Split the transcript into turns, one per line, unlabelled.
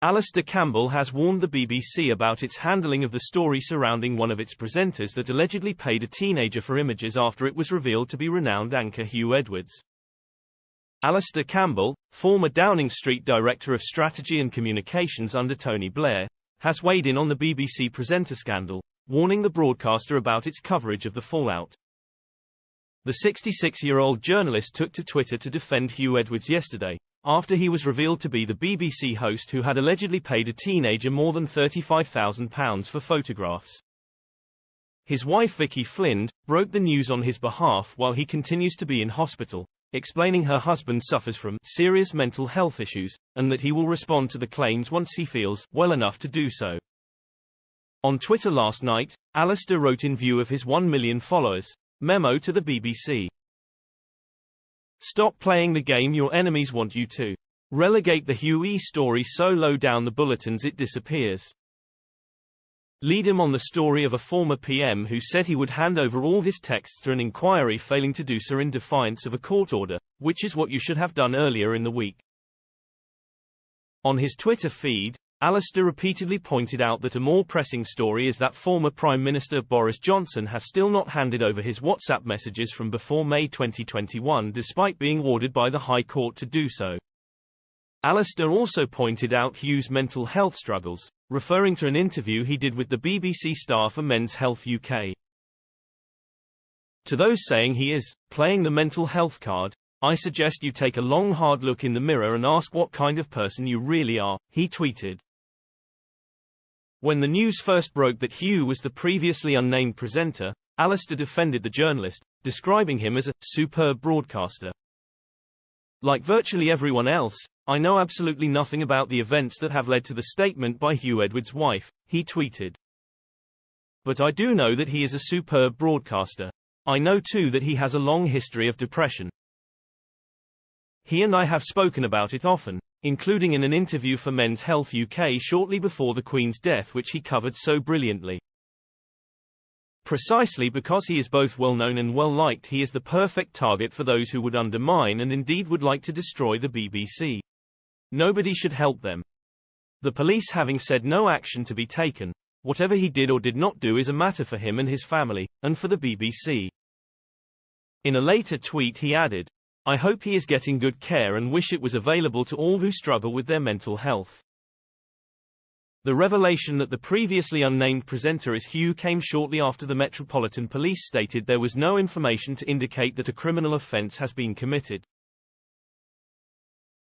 Alastair Campbell has warned the BBC about its handling of the story surrounding one of its presenters that allegedly paid a teenager for images after it was revealed to be renowned anchor Huw Edwards. Alastair Campbell, former Downing Street Director of Strategy and Communications under Tony Blair, has weighed in on the BBC presenter scandal, warning the broadcaster about its coverage of the fallout. The 66-year-old journalist took to Twitter to defend Huw Edwards yesterday, after he was revealed to be the BBC host who had allegedly paid a teenager more than £35,000 for photographs. His wife Vicky Flynn broke the news on his behalf while he continues to be in hospital, explaining her husband suffers from serious mental health issues, and that he will respond to the claims once he feels well enough to do so. On Twitter last night, Alastair wrote in view of his 1 million followers, memo to the BBC. Stop playing the game your enemies want you to. Relegate the Huw story so low down the bulletins it disappears. Lead him on the story of a former PM who said he would hand over all his texts through an inquiry, failing to do so in defiance of a court order, which is what you should have done earlier in the week. On his Twitter feed, Alastair repeatedly pointed out that a more pressing story is that former Prime Minister Boris Johnson has still not handed over his WhatsApp messages from before May 2021 despite being ordered by the High Court to do so. Alastair also pointed out Huw's mental health struggles, referring to an interview he did with the BBC star for Men's Health UK. To those saying he is playing the mental health card, I suggest you take a long hard look in the mirror and ask what kind of person you really are, he tweeted. When the news first broke that Huw was the previously unnamed presenter, Alastair defended the journalist, describing him as a superb broadcaster. Like virtually everyone else, I know absolutely nothing about the events that have led to the statement by Huw Edwards' wife, he tweeted. But I do know that he is a superb broadcaster. I know too that he has a long history of depression. He and I have spoken about it often, including in an interview for Men's Health UK shortly before the Queen's death, which he covered so brilliantly. Precisely because he is both well-known and well-liked, he is the perfect target for those who would undermine and indeed would like to destroy the BBC. Nobody should help them. The police having said no action to be taken, whatever he did or did not do is a matter for him and his family, and for the BBC. In a later tweet he added, I hope he is getting good care and wish it was available to all who struggle with their mental health. The revelation that the previously unnamed presenter is Huw came shortly after the Metropolitan Police stated there was no information to indicate that a criminal offence has been committed.